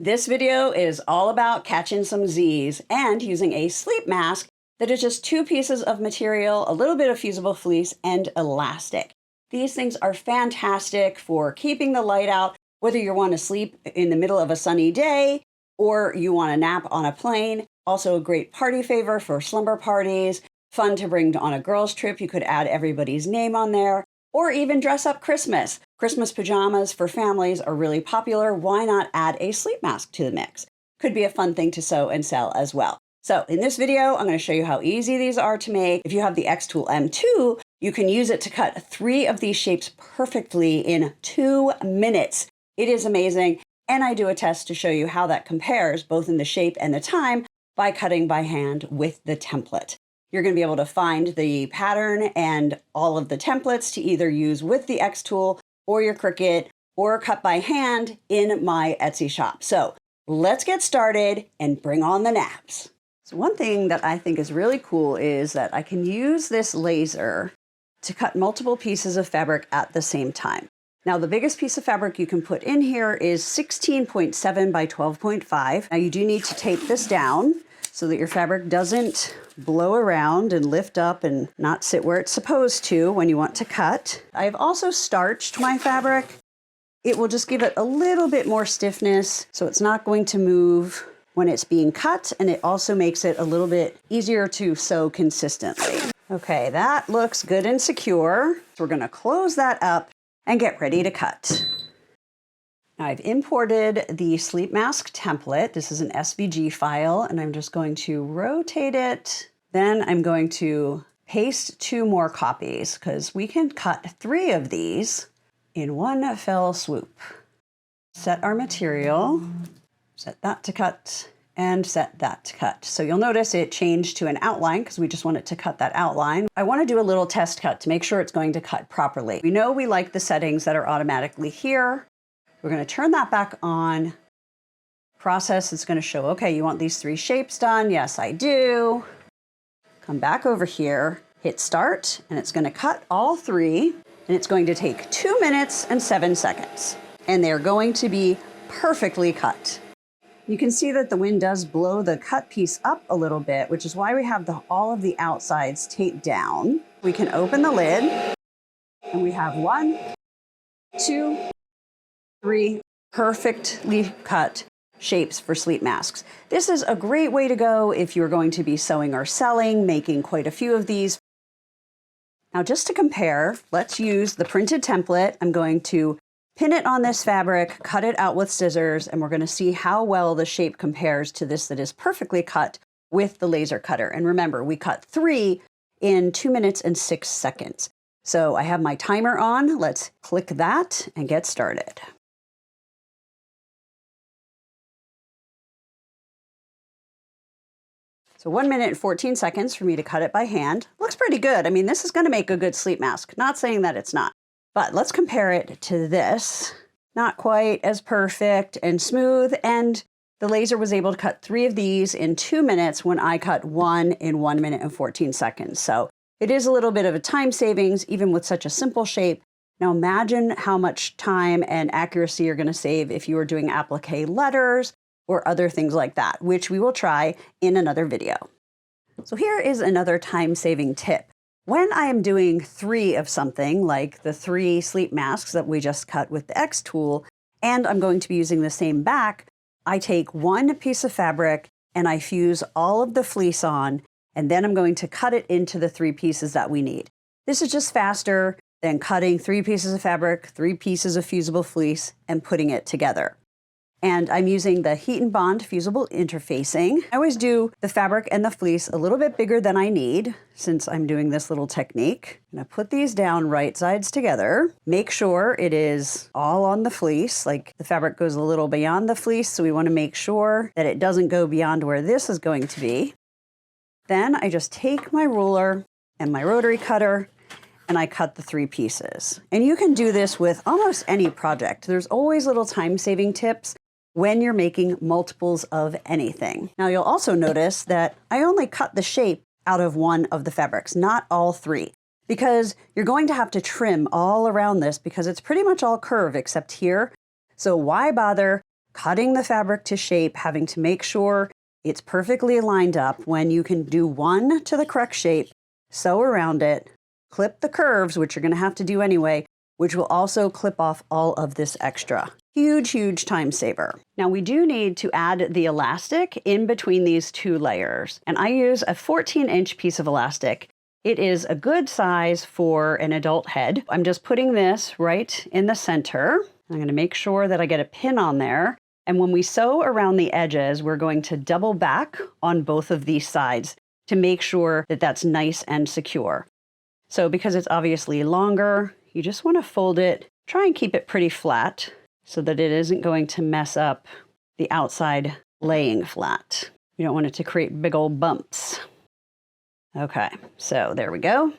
This video is all about catching some Z's and using a sleep mask that is just 2 pieces of material, a little bit of fusible fleece, and elastic. These things are fantastic for keeping the light out, whether you want to sleep in the middle of a sunny day or you want to nap on a plane. Also a great party favor for slumber parties, fun to bring on a girls' trip. You could add everybody's name on there, or even dress up Christmas. Christmas pajamas for families are really popular. Why not add a sleep mask to the mix? Could be a fun thing to sew and sell as well. So in this video, I'm going to show you how easy these are to make. If you have the xTool M2, you can use it to cut 3 of these shapes perfectly in 2 minutes. It is amazing. And I do a test to show you how that compares both in the shape and the time by cutting by hand with the template. You're going to be able to find the pattern and all of the templates to either use with the xTool or your Cricut or cut by hand in my Etsy shop. So let's get started and bring on the naps. So one thing that I think is really cool is that I can use this laser to cut multiple pieces of fabric at the same time. Now the biggest piece of fabric you can put in here is 16.7 by 12.5. Now you do need to tape this down so that your fabric doesn't blow around and lift up and not sit where it's supposed to when you want to cut. I've also starched my fabric. It will just give it a little bit more stiffness, so it's not going to move when it's being cut, and it also makes it a little bit easier to sew consistently. Okay, that looks good and secure. So we're gonna close that up and get ready to cut. Now I've imported the sleep mask template. This is an SVG file, and I'm just going to rotate it. Then I'm going to paste 2 more copies because we can cut 3 of these in one fell swoop. Set our material, set that to cut, and set that to cut. So you'll notice it changed to an outline because we just want it to cut that outline. I want to do a little test cut to make sure it's going to cut properly. We know we like the settings that are automatically here. We're going to turn that back on. Process is going to show, okay, you want these 3 shapes done? Yes, I do. Come back over here, hit start, and it's going to cut all 3, and it's going to take 2 minutes and 7 seconds. And they're going to be perfectly cut. You can see that the wind does blow the cut piece up a little bit, which is why we have all of the outsides taped down. We can open the lid, and we have 1, 2, 3 perfectly cut shapes for sleep masks. This is a great way to go if you're going to be sewing or selling, making quite a few of these. Now just to compare, let's use the printed template. I'm going to pin it on this fabric, cut it out with scissors, and we're going to see how well the shape compares to this that is perfectly cut with the laser cutter. And remember, we cut 3 in 2 minutes and 6 seconds. So I have my timer on. Let's click that and get started. So 1 minute and 14 seconds for me to cut it by hand. Looks pretty good. I mean, this is going to make a good sleep mask. Not saying that it's not. But let's compare it to this. Not quite as perfect and smooth. And the laser was able to cut 3 of these in 2 minutes when I cut 1 in 1 minute and 14 seconds. So it is a little bit of a time savings, even with such a simple shape. Now imagine how much time and accuracy you're going to save if you were doing applique letters or other things like that, which we will try in another video. So here is another time-saving tip. When I am doing 3 of something, like the 3 sleep masks that we just cut with the xTool, and I'm going to be using the same back, I take 1 piece of fabric and I fuse all of the fleece on, and then I'm going to cut it into the 3 pieces that we need. This is just faster than cutting 3 pieces of fabric, 3 pieces of fusible fleece, and putting it together. And I'm using the heat and bond fusible interfacing. I always do the fabric and the fleece a little bit bigger than I need since I'm doing this little technique. I'm gonna put these down right sides together. Make sure it is all on the fleece, like the fabric goes a little beyond the fleece, so we wanna make sure that it doesn't go beyond where this is going to be. Then I just take my ruler and my rotary cutter and I cut the 3 pieces. And you can do this with almost any project. There's always little time-saving tips when you're making multiples of anything. Now you'll also notice that I only cut the shape out of 1 of the fabrics, not all 3, because you're going to have to trim all around this because it's pretty much all curved except here. So why bother cutting the fabric to shape, having to make sure it's perfectly lined up, when you can do one to the correct shape, sew around it, clip the curves, which you're going to have to do anyway, which will also clip off all of this extra. Huge, huge time saver. Now we do need to add the elastic in between these two layers. And I use a 14-inch piece of elastic. It is a good size for an adult head. I'm just putting this right in the center. I'm going to make sure that I get a pin on there. And when we sew around the edges, we're going to double back on both of these sides to make sure that that's nice and secure. So because it's obviously longer, you just want to fold it, try and keep it pretty flat so that it isn't going to mess up the outside laying flat. You don't want it to create big old bumps. Okay, so there we go.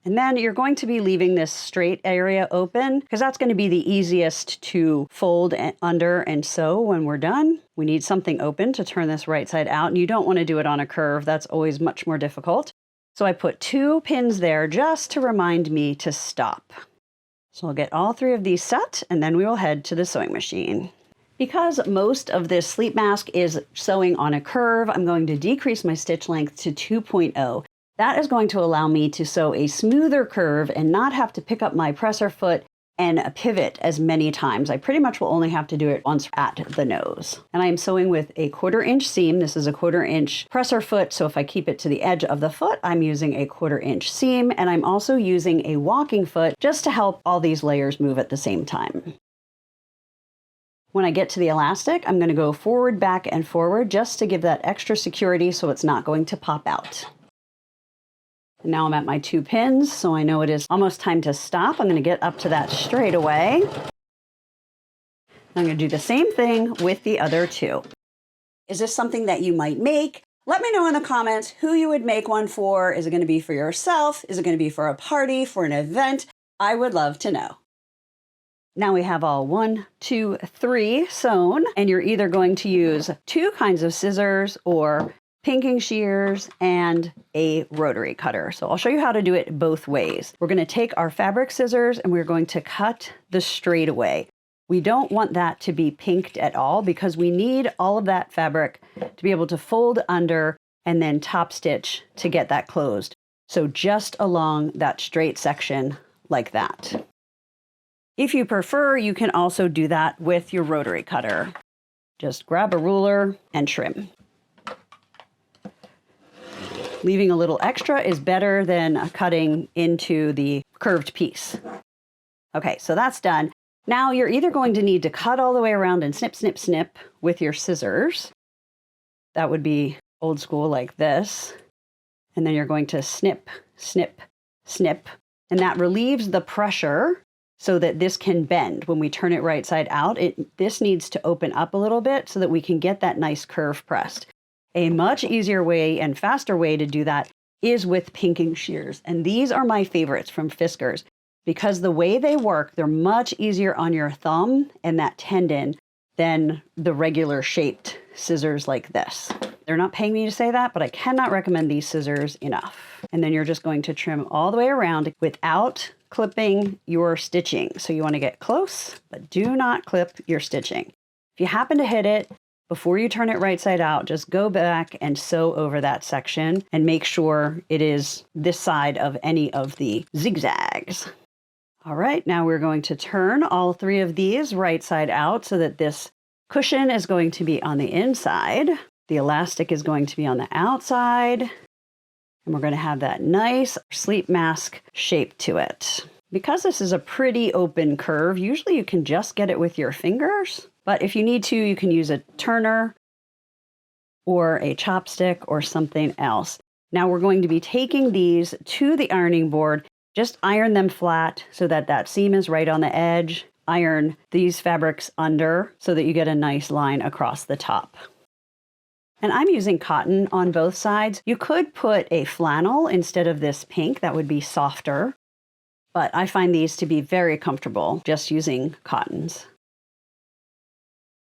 And then you're going to be leaving this straight area open because that's going to be the easiest to fold under and sew when we're done. We need something open to turn this right side out, and you don't want to do it on a curve. That's always much more difficult. So I put 2 pins there just to remind me to stop. So I'll get all 3 of these set, and then we will head to the sewing machine. Because most of this sleep mask is sewing on a curve, I'm going to decrease my stitch length to 2.0. That is going to allow me to sew a smoother curve and not have to pick up my presser foot and pivot as many times. I pretty much will only have to do it once at the nose. And I am sewing with a 1/4-inch seam. This is a 1/4-inch presser foot, so if I keep it to the edge of the foot, I'm using a 1/4-inch seam, and I'm also using a walking foot just to help all these layers move at the same time. When I get to the elastic, I'm going to go forward, back, and forward just to give that extra security so it's not going to pop out. And now I'm at my 2 pins, so I know it is almost time to stop. I'm going to get up to that straight away. I'm going to do the same thing with the other 2. Is this something that you might make? Let me know in the comments who you would make one for. Is it going to be for yourself? Is it going to be for a party, for an event? I would love to know. Now we have all 1, 2, 3 sewn, and you're either going to use 2 kinds of scissors or pinking shears and a rotary cutter. So I'll show you how to do it both ways. We're going to take our fabric scissors and we're going to cut the straightaway. We don't want that to be pinked at all because we need all of that fabric to be able to fold under and then top stitch to get that closed. So just along that straight section like that. If you prefer, you can also do that with your rotary cutter. Just grab a ruler and trim. Leaving a little extra is better than cutting into the curved piece. Okay, so that's done. Now you're either going to need to cut all the way around and snip, snip, snip with your scissors. That would be old school like this. And then you're going to snip, snip, snip. And that relieves the pressure so that this can bend. When we turn it right side out, this needs to open up a little bit so that we can get that nice curve pressed. A much easier way and faster way to do that is with pinking shears. And these are my favorites from Fiskars because the way they work, they're much easier on your thumb and that tendon than the regular shaped scissors like this. They're not paying me to say that, but I cannot recommend these scissors enough. And then you're just going to trim all the way around without clipping your stitching. So you want to get close, but do not clip your stitching. If you happen to hit it, before you turn it right side out, just go back and sew over that section and make sure it is this side of any of the zigzags. All right, now we're going to turn all 3 of these right side out so that this cushion is going to be on the inside. The elastic is going to be on the outside. And we're going to have that nice sleep mask shape to it. Because this is a pretty open curve, usually you can just get it with your fingers. But if you need to, you can use a turner or a chopstick or something else. Now we're going to be taking these to the ironing board. Just iron them flat so that that seam is right on the edge. Iron these fabrics under so that you get a nice line across the top. And I'm using cotton on both sides. You could put a flannel instead of this pink. That would be softer. But I find these to be very comfortable just using cottons.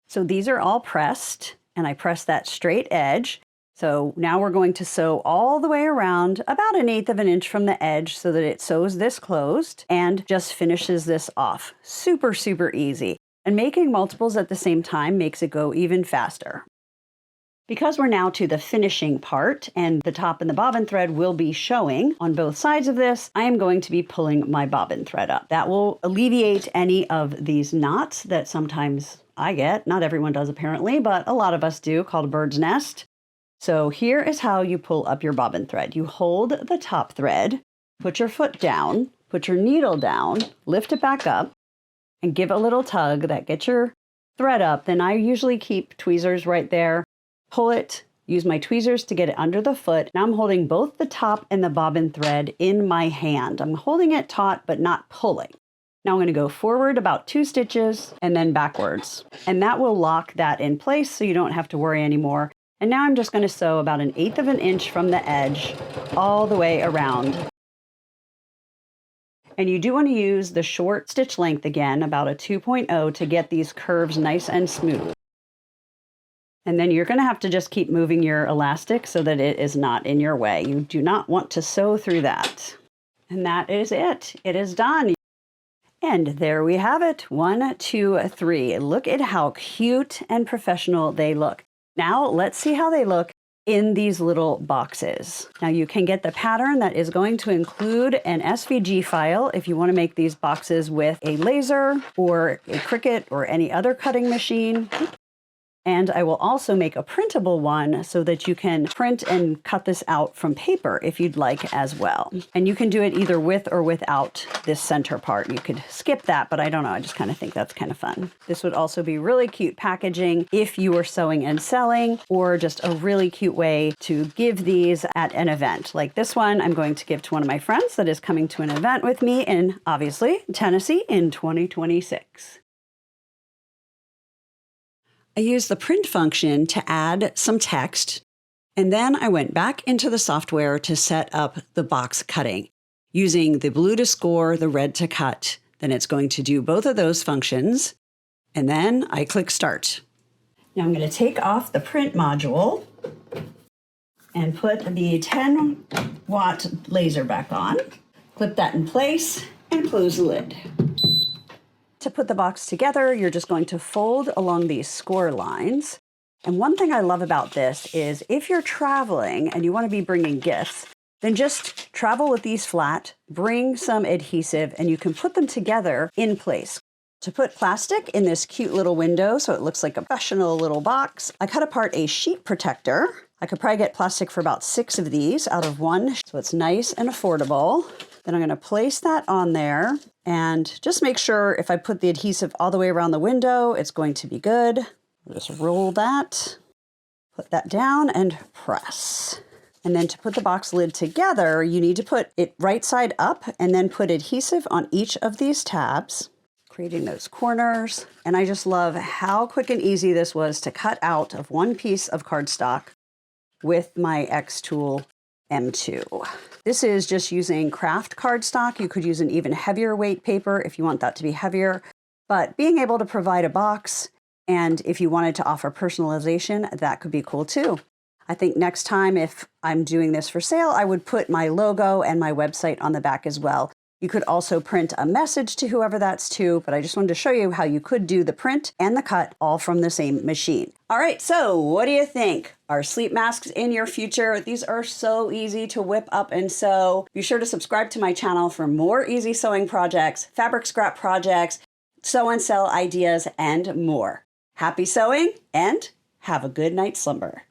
So these are all pressed, and I pressed that straight edge. So now we're going to sew all the way around about 1/8 of an inch from the edge so that it sews this closed and just finishes this off. Super, super easy. And making multiples at the same time makes it go even faster. Because we're now to the finishing part and the top and the bobbin thread will be showing on both sides of this, I am going to be pulling my bobbin thread up. That will alleviate any of these knots that sometimes I get. Not everyone does apparently, but a lot of us do, called a bird's nest. So here is how you pull up your bobbin thread. You hold the top thread, put your foot down, put your needle down, lift it back up, and give a little tug that gets your thread up. Then I usually keep tweezers right there. Pull it, use my tweezers to get it under the foot. Now I'm holding both the top and the bobbin thread in my hand. I'm holding it taut, but not pulling. Now I'm going to go forward about 2 stitches and then backwards. And that will lock that in place so you don't have to worry anymore. And now I'm just going to sew about 1/8 of an inch from the edge all the way around. And you do want to use the short stitch length again, about a 2.0, to get these curves nice and smooth. And then you're going to have to just keep moving your elastic so that it is not in your way. You do not want to sew through that. And that is it. It is done. And there we have it. 1, 2, 3. Look at how cute and professional they look. Now let's see how they look in these little boxes. Now you can get the pattern that is going to include an SVG file if you want to make these boxes with a laser or a Cricut or any other cutting machine. And I will also make a printable one so that you can print and cut this out from paper if you'd like as well. And you can do it either with or without this center part. You could skip that, but I don't know. I just kind of think that's kind of fun. This would also be really cute packaging if you were sewing and selling, or just a really cute way to give these at an event. Like this one, I'm going to give to one of my friends that is coming to an event with me in, obviously, Tennessee in 2026. I used the print function to add some text, and then I went back into the software to set up the box cutting. Using the blue to score, the red to cut, then it's going to do both of those functions, and then I click Start. Now I'm going to take off the print module and put the 10-watt laser back on, clip that in place, and close the lid. To put the box together, you're just going to fold along these score lines. And one thing I love about this is if you're traveling and you want to be bringing gifts, then just travel with these flat, bring some adhesive, and you can put them together in place. To put plastic in this cute little window so it looks like a professional little box, I cut apart a sheet protector. I could probably get plastic for about 6 of these out of one, so it's nice and affordable. Then I'm going to place that on there and just make sure if I put the adhesive all the way around the window, it's going to be good. Just roll that, put that down and press. And then to put the box lid together, you need to put it right side up and then put adhesive on each of these tabs, creating those corners. And I just love how quick and easy this was to cut out of one piece of cardstock with my xTool M2. This is just using craft cardstock. You could use an even heavier weight paper if you want that to be heavier, but being able to provide a box, and if you wanted to offer personalization, that could be cool too. I think next time if I'm doing this for sale, I would put my logo and my website on the back as well. You could also print a message to whoever that's to, but I just wanted to show you how you could do the print and the cut all from the same machine. All right, so what do you think? Are sleep masks in your future? These are so easy to whip up and sew. Be sure to subscribe to my channel for more easy sewing projects, fabric scrap projects, sew and sell ideas, and more. Happy sewing and have a good night's slumber.